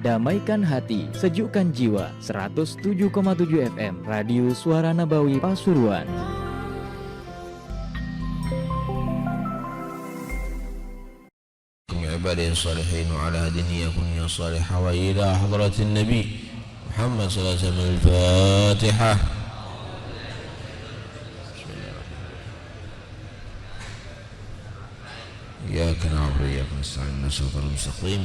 Damaikan hati, sejukkan jiwa. 107,7 FM Radio Suara Nabawi Pasuruan. عباده الصالحين وعلى هديهم يا صالح وإلى حضرة النبي محمد صلى الله عليه وسلم الفاتحة. إياك نعبد وإياك نستعين صراط المستقيم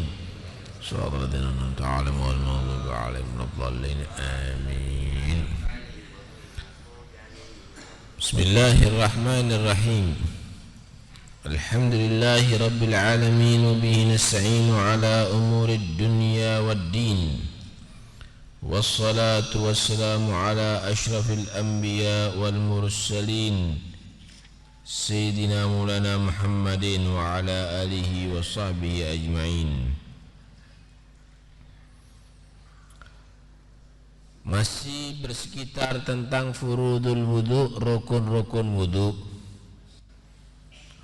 صراط الذين أنعمت عليهم غير المغضوب عليهم ولا الضالين آمين. بسم الله الرحمن الرحيم. الحمد لله رب العالمين وبه نستعين على أمور الدنيا والدين والصلاة والسلام على أشرف الأنبياء والمرسلين سيدنا مولانا محمد وعلى آله وصحبه أجمعين. Masih bersekitar tentang furudul wudu, rukun-rukun wudu.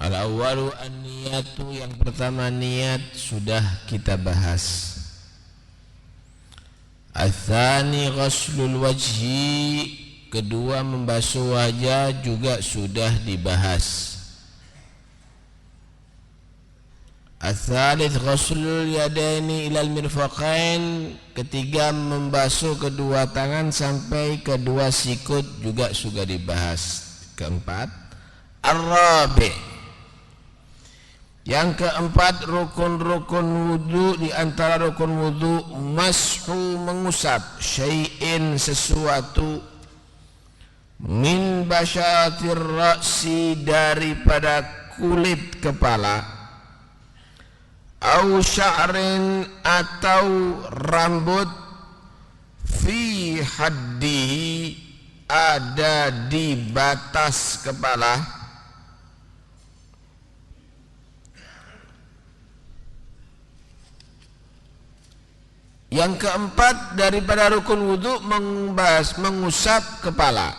Al-awwalu an-niyatu, yang pertama niat sudah kita bahas. Al-thani ghaslul wajhi, kedua membasuh wajah juga sudah dibahas. Al-thalith ghaslul yadaini ilal mirfaqain, ketiga membasuh kedua tangan sampai kedua sikut juga sudah dibahas. Keempat ar-rabi', yang keempat rukun-rukun wudu. Di antara rukun wudu mashu, mengusap, syai'in, sesuatu, min basyatir ra'si, daripada kulit kepala, au sya'rin, atau rambut, fi haddihi, ada di batas kepala. Yang keempat daripada rukun wudu mengusap kepala.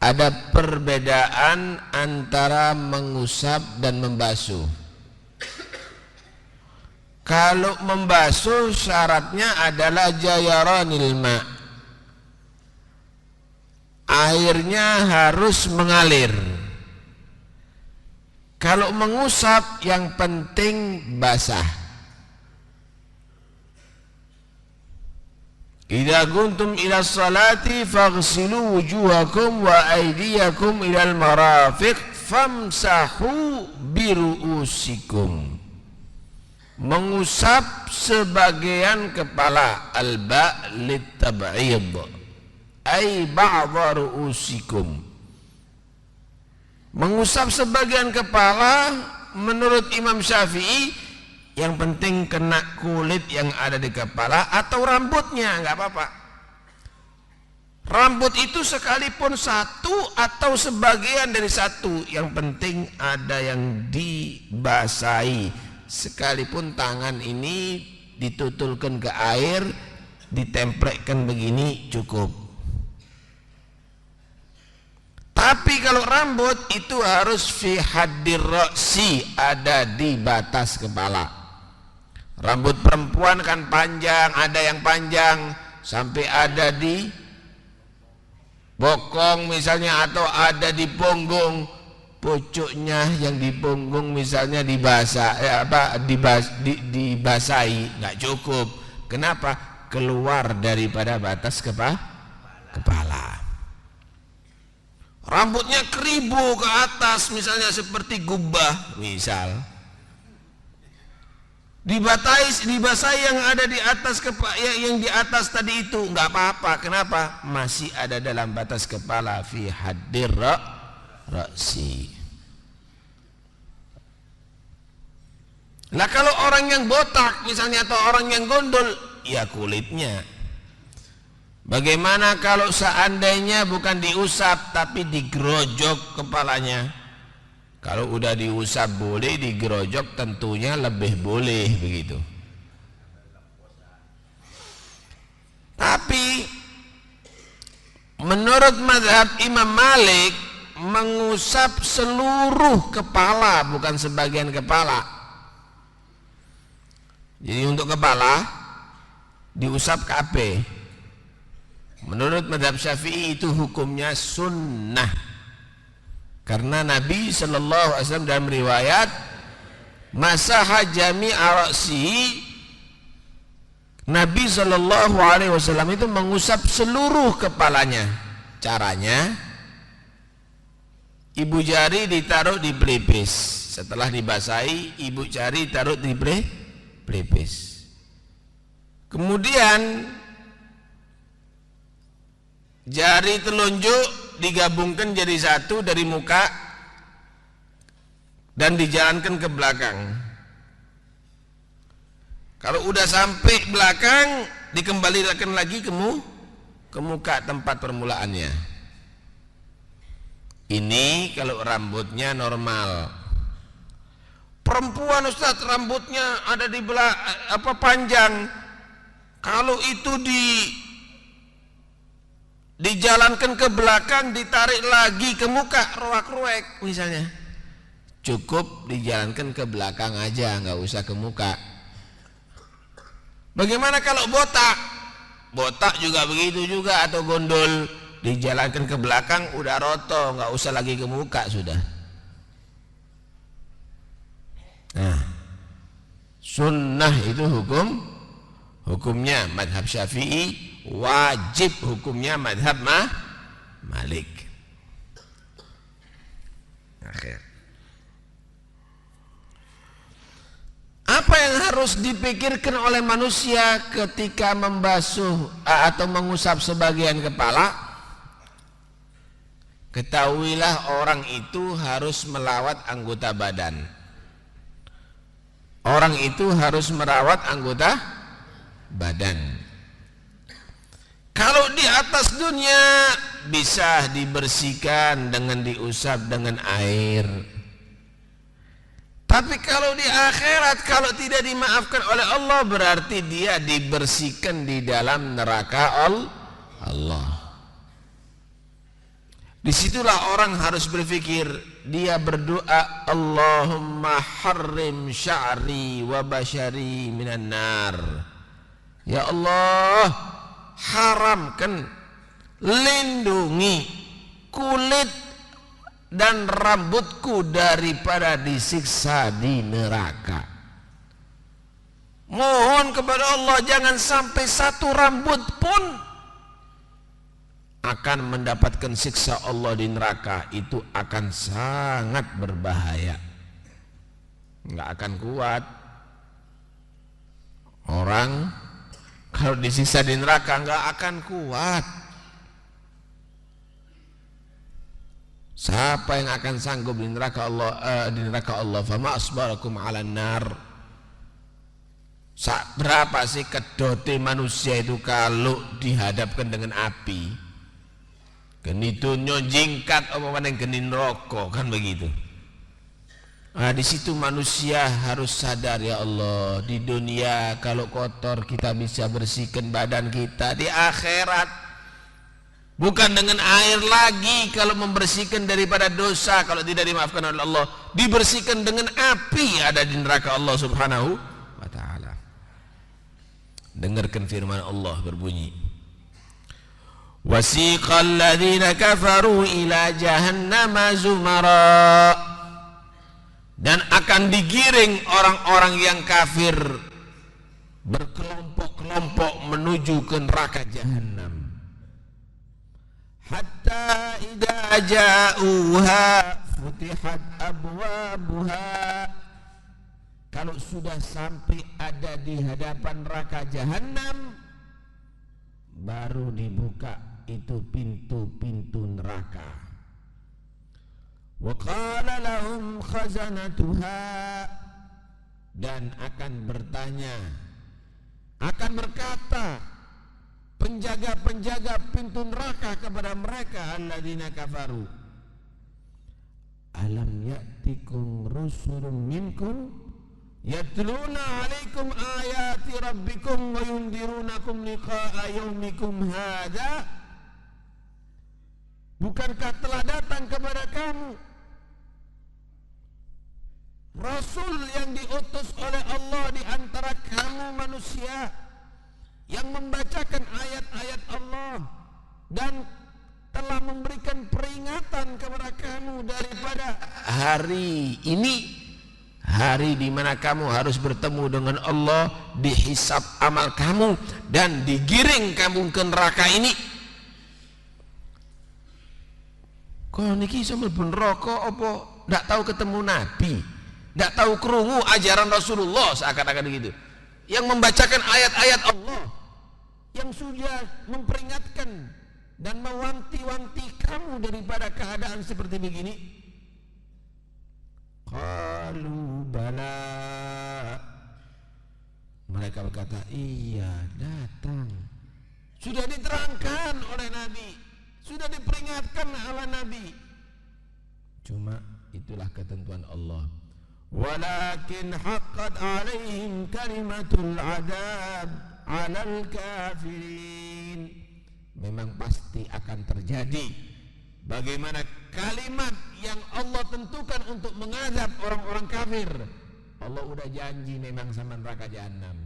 Ada perbedaan antara mengusap dan membasuh. Kalau membasuh syaratnya adalah jayaranil ma', airnya harus mengalir. Kalau mengusap yang penting basah. Idza kuntum ila salati faghsilu wujuhakum wa aydiyakum ilal marafiq famsahu biru'usikum. Mengusap sebagian kepala, alba litab'id, ay ba'dha ru'usikum. Mengusap sebagian kepala menurut Imam Syafi'i yang penting kena kulit yang ada di kepala atau rambutnya, enggak apa-apa. Rambut itu sekalipun satu atau sebagian dari satu, yang penting ada yang dibasahi. Sekalipun tangan ini ditutulkan ke air, ditempelkan begini cukup. Tapi kalau rambut itu harus fi haddir ra'si, ada di batas kepala. Rambut perempuan kan panjang, ada yang panjang sampai ada di bokong misalnya, atau ada di punggung. Pucuknya yang di punggung misalnya dibasahi, nggak cukup. Kenapa? Keluar daripada batas kepala. Rambutnya keribu ke atas misalnya seperti gubah misal, dibasahi yang ada di atas kepala, yang di atas tadi itu nggak apa-apa. Kenapa? Masih ada dalam batas kepala, fi haddir ra'si. Lah kalau orang yang botak misalnya atau orang yang gondol, ya kulitnya. Bagaimana kalau seandainya bukan diusap tapi digerojok kepalanya? Kalau udah diusap boleh, digerojok tentunya lebih boleh begitu. Tapi menurut mazhab Imam Malik, mengusap seluruh kepala, bukan sebagian kepala. Jadi untuk kepala diusap kabeh. Menurut mazhab Syafi'i itu hukumnya sunnah. Karena Nabi sallallahu alaihi wasallam dalam riwayat masaha jami'a ra'sihi, Nabi sallallahu alaihi wasallam itu mengusap seluruh kepalanya. Caranya, ibu jari ditaruh di pelipis. Setelah dibasahi, ibu jari taruh di pelipis. Kemudian jari telunjuk digabungkan jadi satu dari muka dan dijalankan ke belakang. Kalau udah sampai belakang, dikembalikan lagi ke muka tempat permulaannya. Ini kalau rambutnya normal. Perempuan Ustaz rambutnya ada di panjang. Kalau itu dijalankan ke belakang, ditarik lagi ke muka, roak-roek misalnya. Cukup dijalankan ke belakang aja, nggak usah ke muka. Bagaimana kalau botak? Botak juga begitu juga, atau gondol, dijalankan ke belakang udah roto, nggak usah lagi ke muka sudah. Nah, sunnah itu hukumnya mazhab Syafi'i, wajib hukumnya mazhab Malik. Akhir. Apa yang harus dipikirkan oleh manusia ketika membasuh atau mengusap sebagian kepala? Ketahuilah orang itu harus melawat anggota badan. Orang itu harus merawat anggota badan. Kalau di atas dunia bisa dibersihkan dengan diusap dengan air. Tapi kalau di akhirat, kalau tidak dimaafkan oleh Allah, berarti dia dibersihkan di dalam neraka Allah. Disitulah orang harus berpikir, dia berdoa, Allahumma harrim sya'ri wa basyari minan nar. Ya Allah, haramkan, lindungi kulit dan rambutku daripada disiksa di neraka. Mohon kepada Allah jangan sampai satu rambut pun akan mendapatkan siksa Allah di neraka. Itu akan sangat berbahaya, nggak akan kuat. Orang kalau disiksa di neraka nggak akan kuat. Siapa yang akan sanggup di neraka Allah? Fama asbarakum 'alan nar. Berapa sih kedote manusia itu kalau dihadapkan dengan api? Geni dunyo jingkat apa maneh geni neraka, kan begitu. Nah, di situ manusia harus sadar, ya Allah, di dunia kalau kotor kita bisa bersihkan badan kita, di akhirat bukan dengan air lagi kalau membersihkan daripada dosa, kalau tidak dimaafkan oleh Allah, dibersihkan dengan api ada di neraka Allah Subhanahu wa ta'ala. Dengarkan firman Allah berbunyi, wasiqal ladzina kafaru ila jahannama zumara, dan akan digiring orang-orang yang kafir berkelompok-kelompok menuju ke neraka Jahannam. Hatta idza ja'uha futihat abwabuha, kalau sudah sampai ada di hadapan neraka Jahannam, baru dibuka itu pintu-pintu neraka. Wa qala lahum khazanatuha, dan akan bertanya, akan berkata penjaga-penjaga pintu neraka kepada mereka, alladzina kafaru, alam ya'tikum rusulun minkum yatluna 'alaikum ayati rabbikum wa yundirunakum liqa'a yaumikum hadza. Bukankah telah datang kepada kamu Rasul yang diutus oleh Allah di antara kamu manusia, yang membacakan ayat-ayat Allah dan telah memberikan peringatan kepada kamu daripada hari ini, hari di mana kamu harus bertemu dengan Allah, dihisab amal kamu dan digiring kamu ke neraka ini. Kau niki sama neraka apa ndak tahu ketemu Nabi, ndak tahu krungu ajaran Rasulullah seakan-akan gitu, yang membacakan ayat-ayat Allah, yang sudah memperingatkan dan mewanti-wanti kamu daripada keadaan seperti begini. Qalu bala, mereka berkata iya datang, sudah diterangkan oleh Nabi, sudah diperingatkan oleh Nabi. Cuma itulah ketentuan Allah. Walakin haqqat alaihim kalimatul adab 'alal kafirin. Memang pasti akan terjadi bagaimana kalimat yang Allah tentukan untuk mengazab orang-orang kafir. Allah udah janji memang sama neraka jahanam.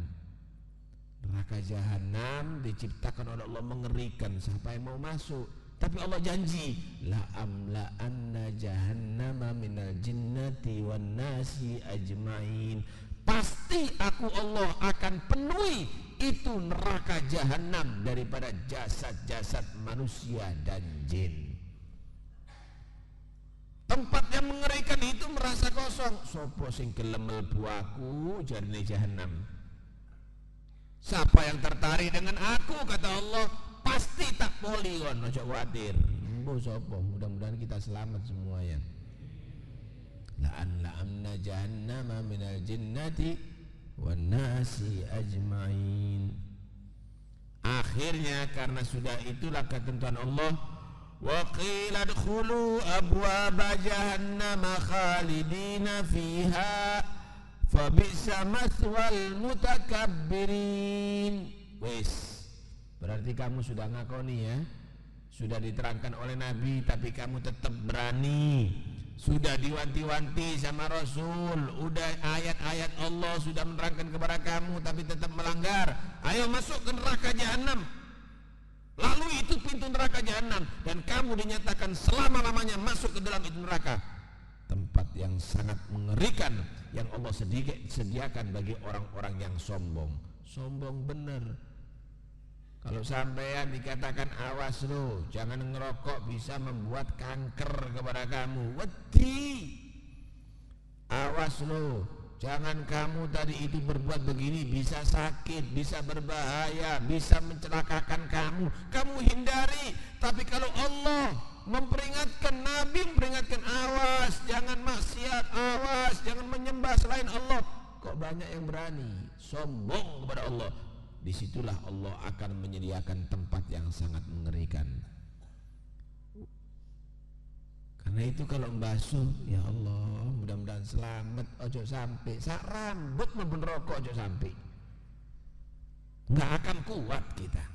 Neraka jahanam diciptakan oleh Allah mengerikan, siapa yang mau masuk? Tapi Allah janji, la amla'anna jahannama minal jinnati wan nasi ajmain. Pasti aku Allah akan penuhi itu neraka jahanam daripada jasad-jasad manusia dan jin. Tempat yang mengerikan itu merasa kosong. Sopo sing gelem mlebu aku jarine jahanam. Siapa yang tertarik dengan aku, kata Allah, pasti tak poli kon, ojo kuwatir. Mbok sapa? Mudah-mudahan kita selamat semuanya. La'amna jahannama minal jinnati wan nasi ajmain. Akhirnya karena sudah itulah ketentuan Allah, wa qila dkhulu abwaaba jahannama khalidina fiha fa bi'sa mathwal mutakabbirin. Wis, berarti kamu sudah ngakoni ya, sudah diterangkan oleh Nabi tapi kamu tetap berani. Sudah diwanti-wanti sama Rasul, udah ayat-ayat Allah sudah menerangkan kepada kamu tapi tetap melanggar. Ayo masuk ke neraka jahanam. Lalu itu pintu neraka jahanam dan kamu dinyatakan selama-lamanya masuk ke dalam itu neraka. Tempat yang sangat mengerikan yang Allah sediakan bagi orang-orang yang sombong. Sombong benar. Kalau sampean dikatakan awas lo, jangan ngerokok bisa membuat kanker kepada kamu. Wedi. Awas lo, jangan kamu tadi itu berbuat begini bisa sakit, bisa berbahaya, bisa mencelakakan kamu. Kamu hindari. Tapi kalau Allah memperingatkan, Nabi memperingatkan, awas, jangan maksiat, awas, jangan menyembah selain Allah. Kok banyak yang berani sombong kepada Allah. Disitulah Allah akan menyediakan tempat yang sangat mengerikan. Karena itu kalau membasuh, ya Allah, mudah-mudahan selamat, ojo sampai sak rambut maupun rokok ojo sampai. Nggak akan kuat kita.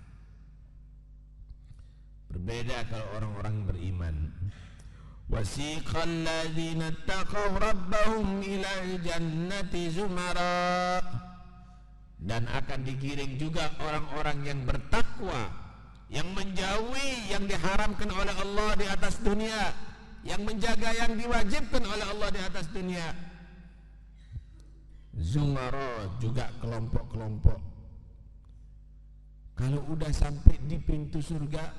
Berbeda kalau orang-orang beriman. Wasiqal ladzina taqaw rabbahum ilal jannati zumara. Dan akan digiring juga orang-orang yang bertakwa, yang menjauhi yang diharamkan oleh Allah di atas dunia, yang menjaga yang diwajibkan oleh Allah di atas dunia. Zumara juga kelompok-kelompok. Kalau udah sampai di pintu surga,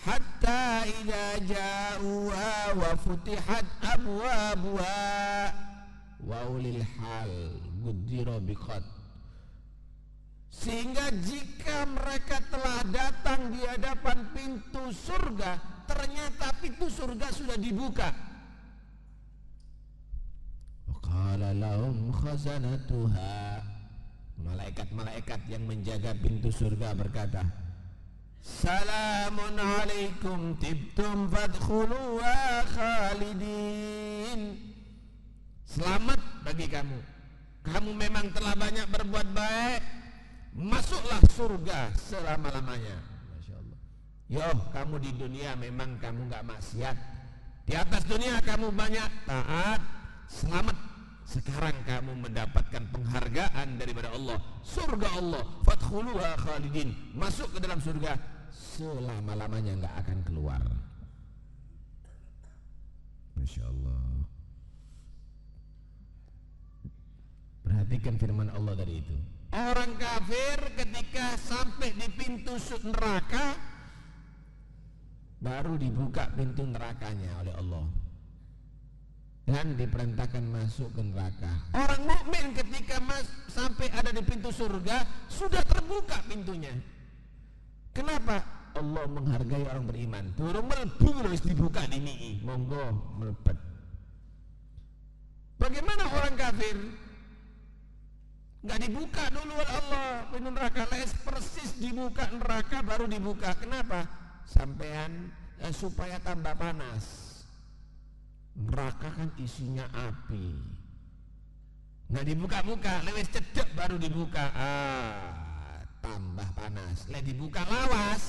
hatta idza ja'uha wa futihat abwabuha wa ulil hal gudira biqat. Sehingga jika mereka telah datang di hadapan pintu surga, ternyata pintu surga sudah dibuka. Qala lahum khazanatuha. Malaikat-malaikat yang menjaga pintu surga berkata, Salamun alaikum tibtum fadkhuluha khalidin. Selamat bagi kamu. Kamu memang telah banyak berbuat baik, masuklah surga selama-lamanya. Masya Allah. Yo, kamu di dunia memang kamu nggak maksiat, di atas dunia kamu banyak taat, selamat. Sekarang kamu mendapatkan penghargaan daripada Allah, surga Allah, fadkhuluha khalidin, masuk ke dalam surga selama-lamanya, nggak akan keluar. Masya Allah. Perhatikan firman Allah dari itu. Orang kafir ketika sampai di pintu neraka, baru dibuka pintu nerakanya oleh Allah dan diperintahkan masuk ke neraka. Orang mukmin ketika sampai ada di pintu surga, sudah terbuka pintunya. Kenapa? Allah menghargai orang beriman. Turun melbu harus dibuka dini, monggo melebet. Bagaimana orang kafir? Nggak dibuka dulu oleh Allah pintu neraka, persis dibuka neraka baru dibuka. Kenapa? Sampean supaya tambah panas. Neraka kan isinya api, nggak dibuka-buka, lewes cedek baru dibuka, tambah panas. Lewes dibuka lawas,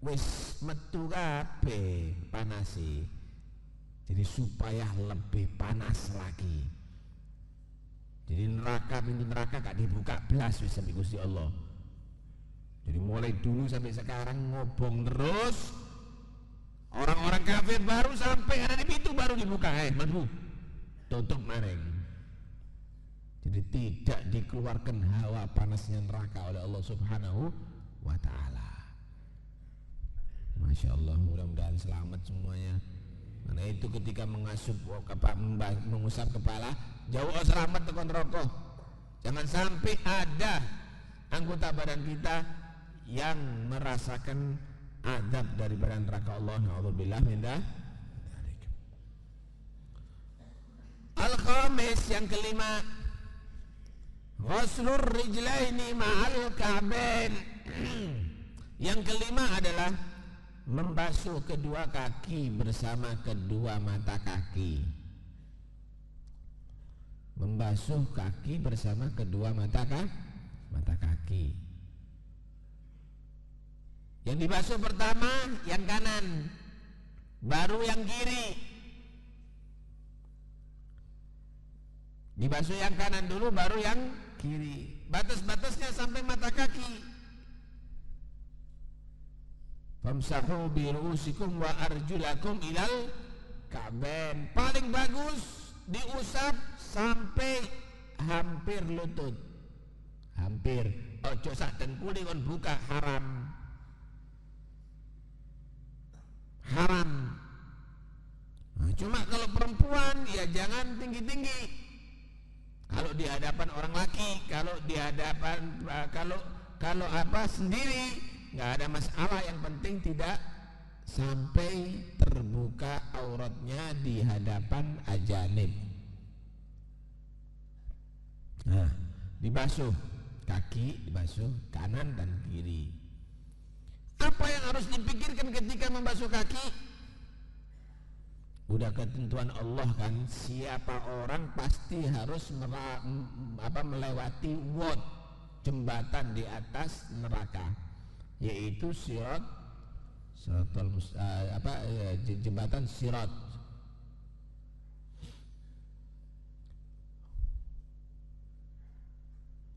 wes metu kabeh panasi. Jadi supaya lebih panas lagi. Jadi neraka, pintu neraka gak dibuka belas wis sampai Gusti Allah. Jadi mulai dulu sampai sekarang ngobong terus. Orang-orang kafir baru sampai ada di pintu baru dibuka, mlebu, tutup maring. Jadi tidak dikeluarkan hawa panasnya neraka oleh Allah Subhanahu wa ta'ala. Masya Allah, mudah-mudahan selamat semuanya. Karena itu ketika mengusap kepala, jauh selamat tekan rokok. Jangan sampai ada anggota badan kita yang merasakan adab dari badan neraka Allah. Na'udzubillah min dzalik. Al-khamis, yang kelima, ghuslur rijlaini ma'al ka'bain. Yang kelima adalah membasuh kedua kaki bersama kedua mata kaki. Membasuh kaki bersama kedua mata kaki. Yang dibasuh pertama yang kanan, baru yang kiri. Dibasuh yang kanan dulu, baru yang kiri. Batas-batasnya sampai mata kaki. Famsahu bi ru'usikum wa arjulakum ilal ka'bain. Paling bagus diusap sampai hampir lutut. Hampir. Ojo sak dengkuli kon buka, haram. Haram. Nah, cuma kalau perempuan ya jangan tinggi-tinggi. Kalau di hadapan orang laki, kalau di hadapan kalau apa sendiri nggak ada masalah, yang penting tidak sampai terbuka auratnya di hadapan ajanib. Nah, dibasuh kaki, dibasuh kanan dan kiri. Apa yang harus dipikirkan ketika membasuh kaki? Udah ketentuan Allah kan, siapa orang pasti harus melewati wad, jembatan di atas neraka, yaitu jembatan sirat.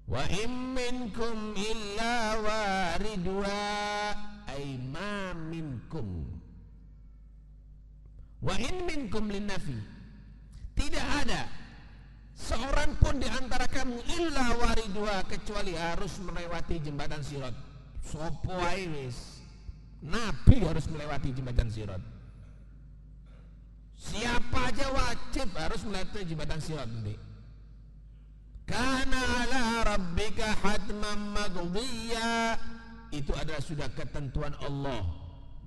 Wa in minkum illa waridwa, ay ma minkum. Wa in minkum linnafi, tidak ada seorang pun di antara kamu illa waridwa, kecuali harus melewati jembatan sirat. Sopo ae wis, Nabi harus melewati jembatan sirat. Siapa aja wajib harus melewati jembatan sirat nanti. Kana ala rabbika hatman maqdiyya, itu adalah sudah ketentuan Allah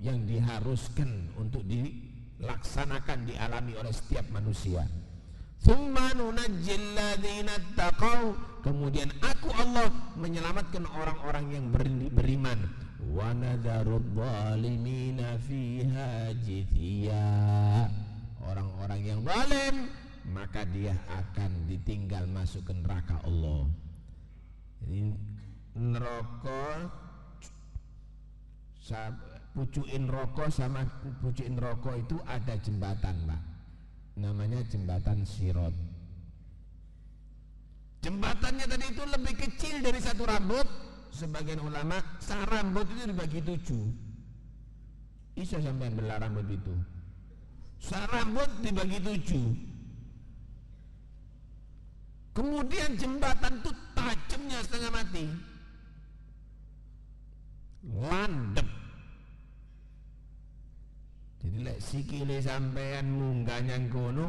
yang diharuskan untuk dilaksanakan, dialami oleh setiap manusia. Tsumma nunajjil ladzina taqaw, kemudian aku Allah menyelamatkan orang-orang yang beriman. Wa nadharudz zalimina fiha jithiya, orang-orang yang zalim maka dia akan ditinggal masuk ke neraka Allah. Jadi neraka pucukin rokok sama pucukin rokok itu ada jembatan, Pak. Namanya jembatan Sirot. Jembatannya tadi itu lebih kecil dari satu rambut. Sebagian ulama, rambut itu dibagi 7. Bisa sampai belah rambut itu. Rambut dibagi 7. Kemudian jembatan itu tajamnya setengah mati. Landep. Jadi lek sikile sampean munggah nyang kono,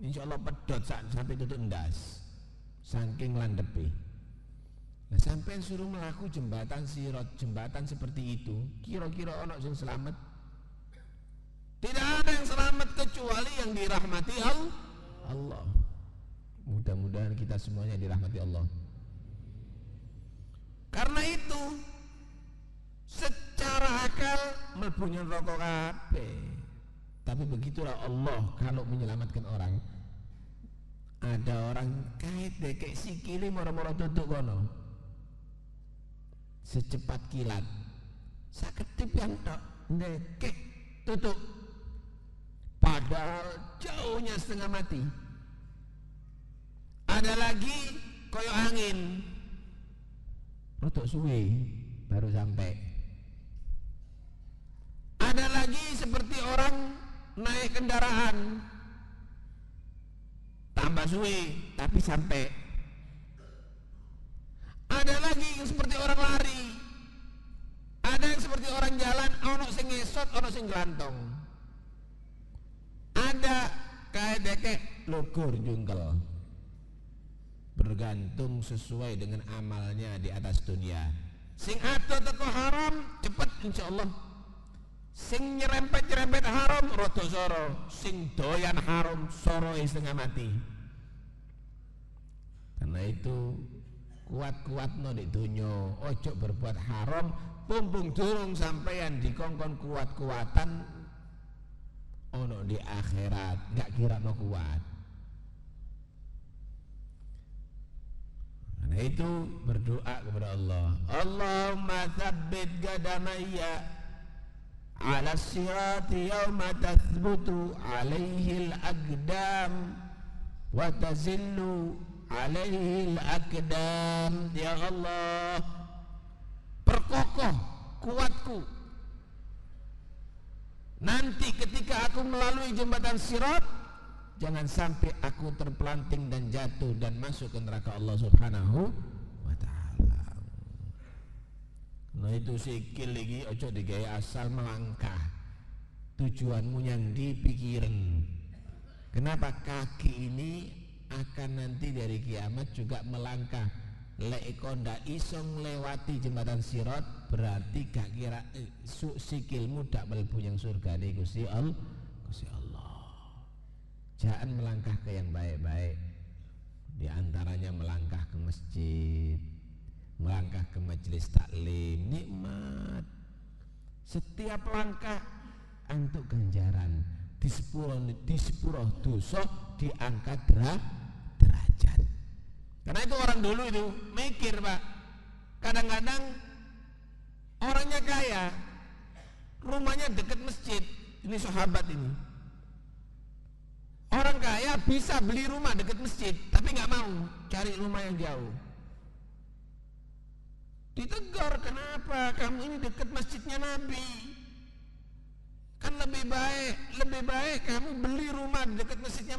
insyaallah pedot sampai tutup ndas. Saking landepe. Nah, sampean suruh melaku jembatan Sirot, jembatan seperti itu, kira-kira ono sing selamat? Tidak ada yang selamat kecuali yang dirahmati Allah. Mudah-mudahan kita semuanya dirahmati Allah. Karena itu secara akal mlebu neraka kabeh. Tapi begitulah Allah kalau menyelamatkan orang. Ada orang kait dekek sikile moro-moro tutuk kono. Secepat kilat. Saketip yang tok dekek tutuk. Padahal jauhnya setengah mati. Ada lagi koyo angin. Rotok suwe baru sampai. Ada lagi seperti orang naik kendaraan. Tambah suwe tapi sampai. Ada lagi yang seperti orang lari. Ada yang seperti orang jalan, ono sing ngesot, ono sing glantong. Ada kayak dekek lugur jungkel. Bergantung sesuai dengan amalnya di atas dunia. Sing ado teko haram cepet insyaallah. Sing nyerempet haram rada soro. Sing doyan haram soro setengah mati. Karena itu kuat-kuatno di dunya, ojo berbuat haram, pumpung durung sampeyan dikongkon kuat-kuatan ono di akhirat, gak kira no kuat. Karena itu berdoa kepada Allah. Allahumma tsabbit qadamayya ala sirati yawma tathbutu alaihi al-aqdam wa tazillu alaihi al-aqdam. Ya Allah, perkokoh kuatku nanti ketika aku melalui jembatan Sirat, jangan sampai aku terpelanting dan jatuh dan masuk ke neraka Allah Subhanahu wa ta'ala. Nah itu sikil lagi ojo digaya asal melangkah. Tujuanmu yang dipikirin. Kenapa kaki ini akan nanti dari kiamat juga melangkah. Lek ndak iso nglewati jembatan Sirat, berarti gak kira sikilmu dak mlebu yang surga nih Gusti Allah. Jangan melangkah ke yang baik-baik. Di antaranya melangkah ke masjid, melangkah ke majelis taklim, nikmat. Setiap langkah untuk ganjaran, di sepuro dosa diangkat derajat. Karena itu orang dulu itu mikir, Pak. Kadang-kadang orangnya kaya, rumahnya dekat masjid. Ini sahabat ini. Orang kaya bisa beli rumah dekat masjid, tapi nggak mau cari rumah yang jauh. Ditegur, kenapa kamu ini dekat masjidnya Nabi? Kan lebih baik kamu beli rumah dekat masjidnya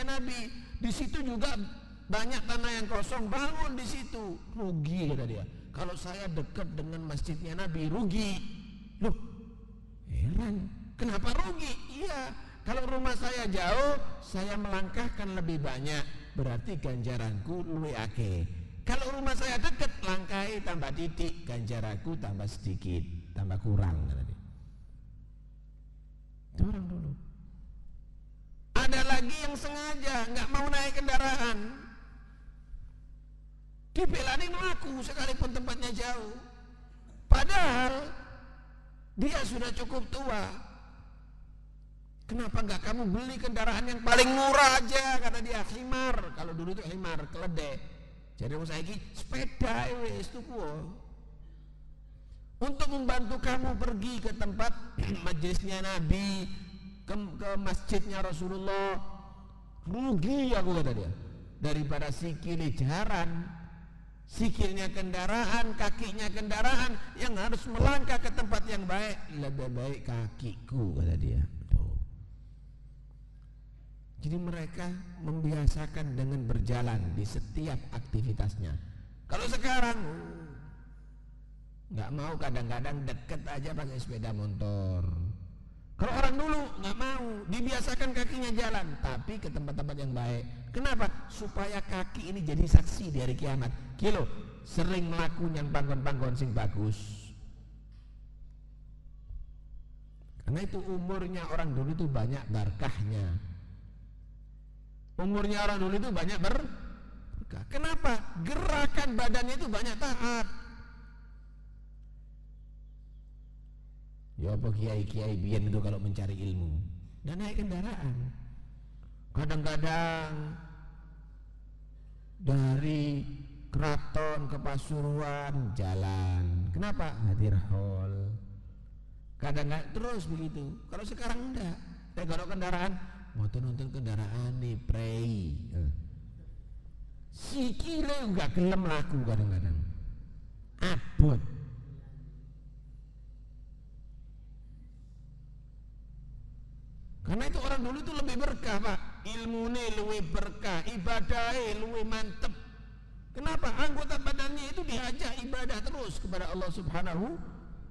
Nabi. Di situ juga banyak tanah yang kosong, bangun di situ. Rugi kata dia. Kalau saya dekat dengan masjidnya Nabi rugi. Loh, heran. Kenapa rugi? Iya. Kalau rumah saya jauh, saya melangkahkan lebih banyak, berarti ganjaranku luwih akeh. Kalau rumah saya dekat, langkai tambah titik, ganjaranku tambah sedikit, tambah kurang. Itu orang dulu. Ada lagi yang sengaja nggak mau naik kendaraan, dibelani melaku sekalipun tempatnya jauh. Padahal dia sudah cukup tua. Kenapa enggak kamu beli kendaraan yang paling murah aja? Kata dia, himar. Kalau dulu itu himar, keledai. Jadi saya ini sepeda wis tuku. untuk membantu kamu pergi ke tempat majelisnya Nabi, ke masjidnya Rasulullah. Rugi aku, kata dia, daripada sikilnya jaran, sikilnya kendaraan, kakinya kendaraan yang harus melangkah ke tempat yang baik. Lebih baik kakiku, kata dia. Tuh. Jadi mereka membiasakan dengan berjalan di setiap aktivitasnya. Kalau sekarang nggak mau, kadang-kadang deket aja pakai sepeda motor. Kalau orang dulu nggak mau, dibiasakan kakinya jalan, tapi ke tempat-tempat yang baik. Kenapa? Supaya kaki ini jadi saksi di hari kiamat. Kilo sering melakukan panggon-panggon sing bagus. Karena itu umurnya orang dulu itu banyak berkahnya. Umurnya orang dulu itu banyak berkah. Kenapa? Gerakan badannya itu banyak taat. Ya apa kiai-kiai biyen itu kalau mencari ilmu dan naik kendaraan, kadang-kadang dari Keraton ke Pasuruan jalan. Kenapa? Hadir hall. Kadang-kadang terus begitu. Kalau sekarang enggak. Kalau kendaraan, nonton kendaraan nih prei. Sikile enggak gelem laku kadang-kadang. Abot. Karena itu orang dulu itu lebih berkah, Pak. Ilmune lebih berkah, ibadahnya lebih mantep. Kenapa? Anggota badannya itu diajak ibadah terus kepada Allah Subhanahu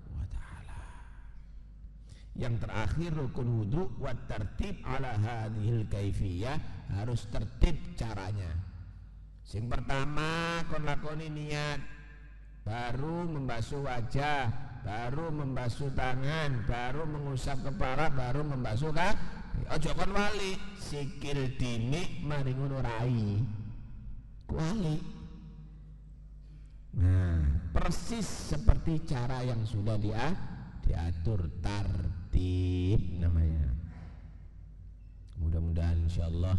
wa taala. Yang terakhir rukun wudu wa tertib ala hadhil kaifiyah, harus tertib caranya. Yang pertama kon lakoni niat, baru membasuh wajah, baru membasuh tangan, baru mengusap kepala, baru membasuh kaki. Ojo kon wali sikil dinik mari ngono rai. Wali. Nah, persis seperti cara yang sudah diatur, tartib namanya. Mudah-mudahan insyaallah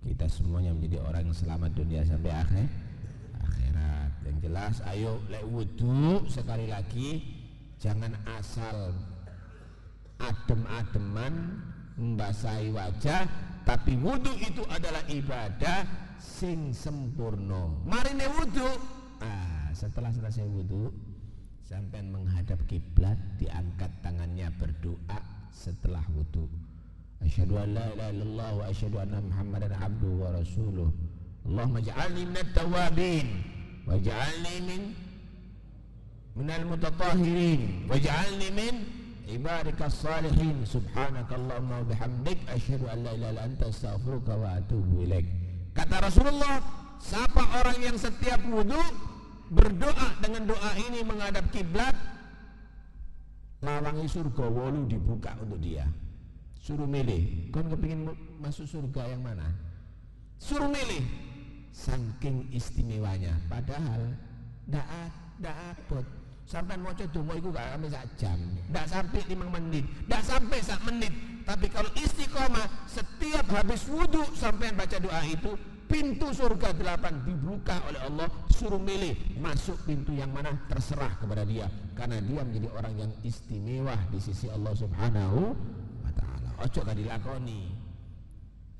kita semuanya menjadi orang yang selamat dunia sampai akhirat. Yang jelas ayo lek wudu sekali lagi jangan asal adem-ademan membasahi wajah, tapi wudu itu adalah ibadah sing sempurna. Marine wudu, setelah selesai wudu sampai menghadap kiblat, diangkat tangannya berdoa setelah wudu. Asyhadu an la ilaha illallah wa asyhadu anna Muhammadan abduhu wa rasuluh. Allahumma ij'alni minat tawabin waj'alni minal mutatahhirin waj'alni min ibadikas salihin. Subhanakallahumma wa bihamdik asyhadu an la ilaha illa anta astaghfiruka wa atubu ilaik. Kata Rasulullah, siapa orang yang setiap wudu berdoa dengan doa ini menghadap kiblat, lawangi surga 8 dibuka untuk dia. Suruh milih, kon kepingin masuk surga yang mana? Suruh milih. Saking istimewanya, padahal ndak abot. Sampai maca donga iku gak sampai sak jam, ndak sampai 5 menit, ndak sampai sak menit. Tapi kalau istiqomah, setiap habis wudu sampai baca doa itu, pintu surga 8 dibuka oleh Allah. Suruh milih masuk pintu yang mana, terserah kepada dia, karena dia menjadi orang yang istimewa di sisi Allah Subhanahu wa taala. Ojo gak dilakoni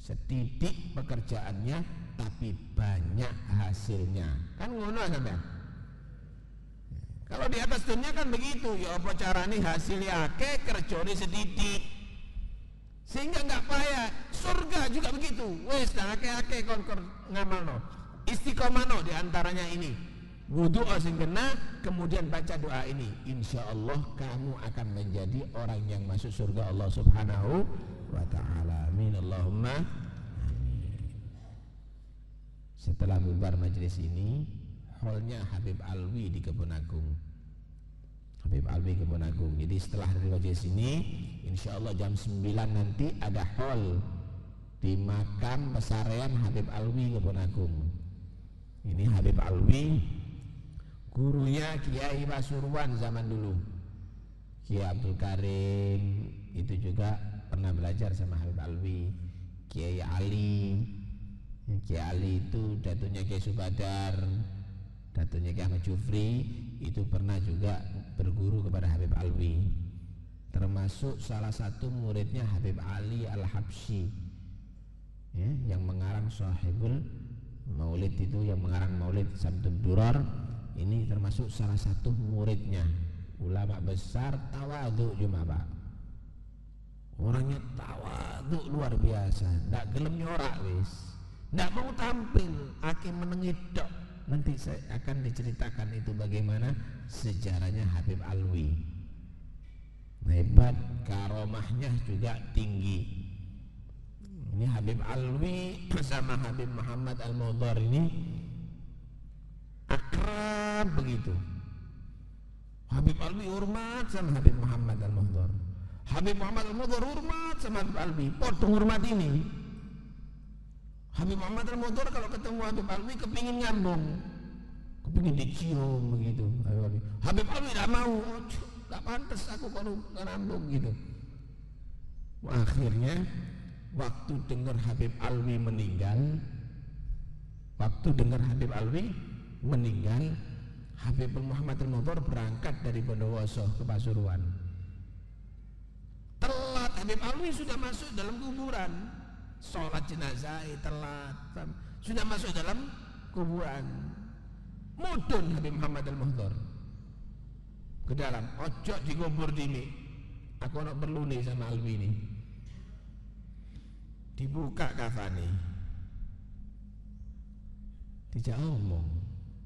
setitik pekerjaannya tapi banyak hasilnya, kan ngono sampean. Kalau di atas dunia kan begitu, ya apa carane hasilnya akeh, kerjane setitik, sehingga nggak payah. Surga juga begitu, wes akeh-akeh kon ngamalno, istiqomahno di antaranya ini wudu sing kena, kemudian baca doa ini, insya Allah kamu akan menjadi orang yang masuk surga Allah Subhanahu wa ta'ala. Amin Allahumma amin. Setelah bubar majelis ini, hallnya Habib Alwi di Kebon Agung. Habib Alwi Kebon Agung. Jadi setelah dari majelis ini, insya Allah jam 9 nanti ada hall di makam pesarian Habib Alwi Kebon Agung. Ini Habib Alwi, gurunya Kiai Pasuruan zaman dulu. Kiai Abdul Karim itu juga pernah belajar sama Habib Alwi. Kiai Ali itu datunya Kiai Subadar, Datuknya Ki Ahmad Jufri itu pernah juga berguru kepada Habib Alwi, termasuk salah satu muridnya Habib Ali Al-Habsyi ya, yang mengarang Sahibul Maulid itu, yang mengarang Maulid Samtud Durar, ini termasuk salah satu muridnya. Ulama besar, tawadhu cuma Pak, orangnya tawadhu luar biasa, ndak gelem nyorak wis, ndak mau tampil, akhir menengit dok. Nanti saya akan diceritakan itu bagaimana sejarahnya Habib Alwi. Hebat, karomahnya juga tinggi. Ini Habib Alwi sama Habib Muhammad Al-Mudhar ini akrab begitu. Habib Alwi hormat sama Habib Muhammad Al-Mudhar, Habib Muhammad Al-Mudhar hormat sama Habib Alwi, potong hormat ini. Habib Muhammad Al-Mudhar kalau ketemu Habib Alwi kepingin nyambung, kepingin dicium begitu. Habib Alwi tidak mau, tidak pantas aku kalau nyambung gitu. Akhirnya waktu dengar Habib Alwi meninggal, Habib Muhammad Al-Mudhar berangkat dari Bondowoso ke Pasuruan. Telat, Habib Alwi sudah masuk dalam kuburan. Sholat jenazah telat, sudah masuk dalam kuburan. Mudun Habib Muhammad Al-Mudhar ke dalam, ojo dikubur dini, aku nak perlu nih sama Alwi ini. Dibuka kafani, tidak omong.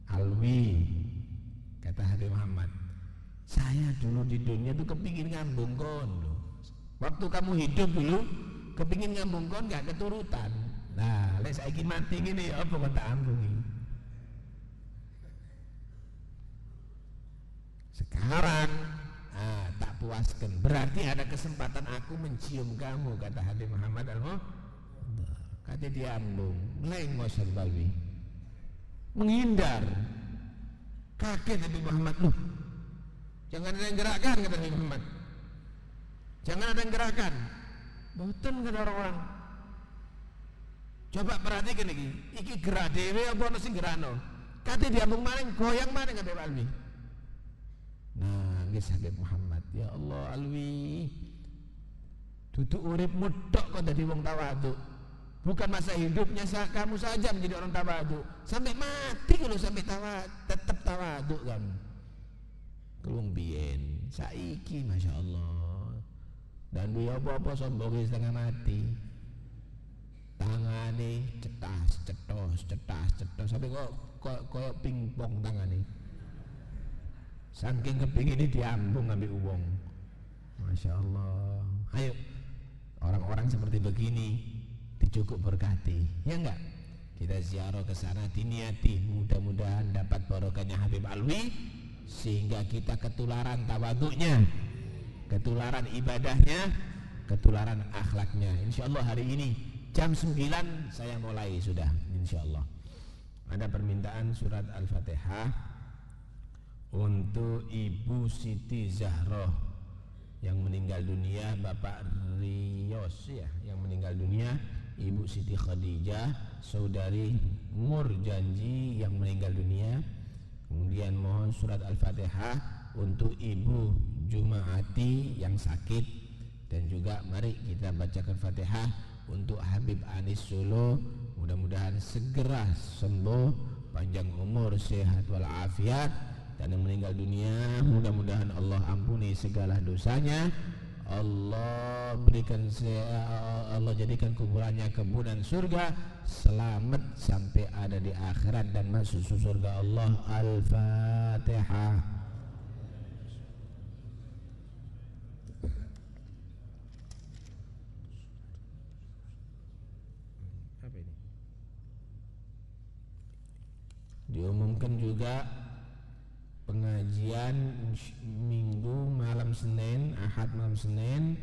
Alwi, kata Habib Muhammad, saya dulu di dunia tuh kepingin ngambung kon. Waktu kamu hidup dulu kepingin ngambung kon gak keturutan. Nah, lek saiki mati gini apa kok tak ambungi. Sekarang tak puaskan, berarti ada kesempatan aku mencium kamu, kata Habib Muhammad Al-Mudhar. Kata diambung, melengos Habib Alwi, menghindar. Kaget Habib Muhammad, loh jangan ada yang gerakkan, kata Habib Muhammad, jangan ada yang gerakkan. Boten, kata orang-orang. Coba perhatikan iki gerak dewe apa ono sing gerakno. Kate diambung maning, goyang maning Habib Alwi. Nah, nggih Habib Muhammad, ya Allah Alwi, duduk uripmu tok kok dadi wong tawadhu. Bukan masa hidupnya kamu saja menjadi orang tawadhu, sampai mati kalau sampai tetap tawadhu kan. Kelung biyen, saiki Masya Allah. Dan dia apa-apa sombongnya setengah mati, tangane cetas sampai kok pingpong tangane, saking kepingin ini diambung ambil uang. Masya Allah. Ayo orang-orang seperti begini dicukup berkati, ya enggak? Kita ziarah ke sana, diniati mudah-mudahan dapat barokahnya Habib Alwi, sehingga kita ketularan tawadhunya, ketularan ibadahnya, ketularan akhlaknya. Insya Allah hari ini jam 9 saya mulai sudah, insya Allah. Ada permintaan surat Al-Fatihah untuk Ibu Siti Zahroh yang meninggal dunia, Bapak Rios ya yang meninggal dunia, Ibu Siti Khadijah, Saudari Murjanji yang meninggal dunia. Kemudian mohon surat Al-Fatihah untuk Ibu Jumaati yang sakit, dan juga mari kita bacakan Fatihah untuk Habib Anis Solo, mudah-mudahan segera sembuh, panjang umur, sehat walafiat, dan yang meninggal dunia mudah-mudahan Allah ampuni segala dosanya, Allah berikan, Allah jadikan kuburannya kebunan surga, selamat sampai ada di akhirat dan masuk surga Allah. Al-Fatihah. Diumumkan juga pengajian Minggu malam Senin, Ahad malam Senin,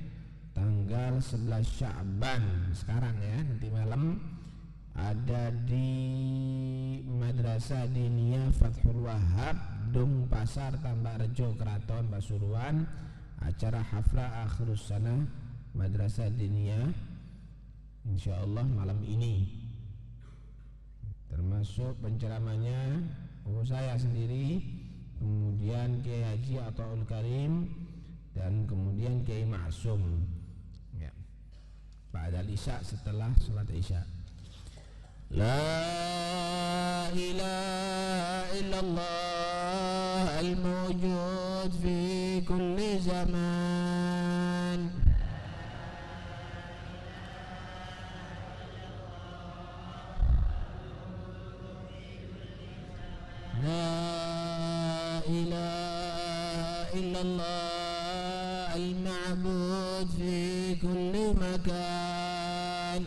tanggal 11 Sya'ban sekarang ya, nanti malam ada di Madrasah Diniyah Fathul Wahab, Dung Pasar, Tambak Rejo, Keraton Pasuruan. Acara haflah akhirus sana Madrasah Diniyah insyaallah malam ini, termasuk penceramanya saya sendiri, kemudian Kiai Haji Athaul Karim, dan kemudian Kiai Ma'sum ya. Ba'dal Isya, setelah sholat Isya. La ilaha illallah al-mawjud fi kulli zaman. La ilaha illallah al-ma'bud fi kulli makan.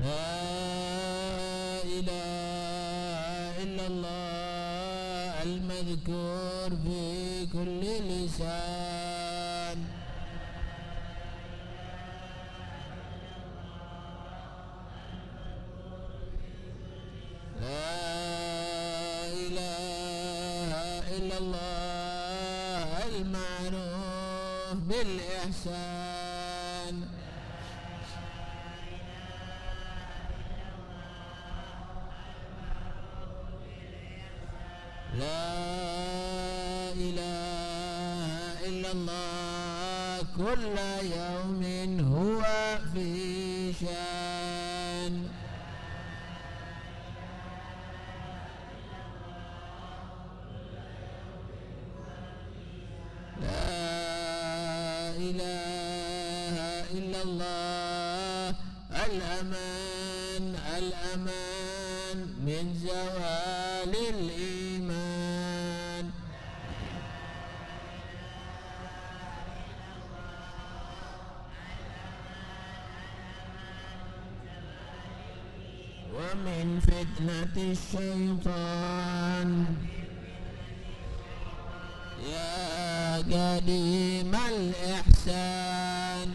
La ilaha illallah al-madhkur fi kulli lisan. La ilaha illallah al-ma'ruf bil ihsan. La ilaha illallah kulla yawmin huwa fi shan. La ilaha illallah al-aman al-aman min zawalil iman. Wa min fitnati syaitan. Ya qadimal ihsan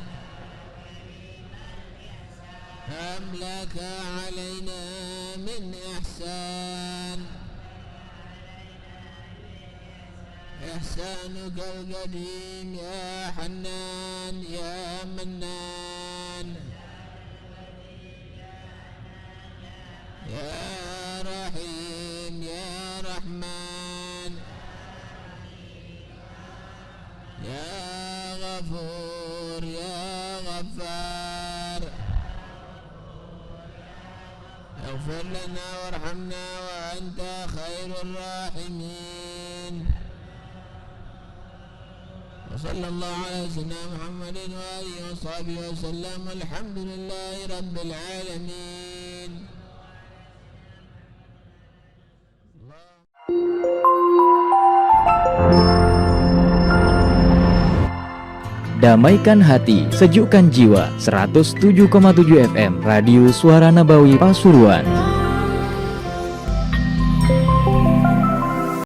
hal laka alaina min ihsan. Ihsanuka al-qadim ya Hannan ya Mannan ya Rahim ya Rahman ya Ghafur ya Ghaffar. اغفر لنا وارحمنا وأنت خير الراحمين. وصلى الله على سيدنا محمد وآله وصحبه وسلم. الحمد لله رب العالمين. Damaikan hati, sejukkan jiwa. 107,7 FM Radio Suara Nabawi Pasuruan.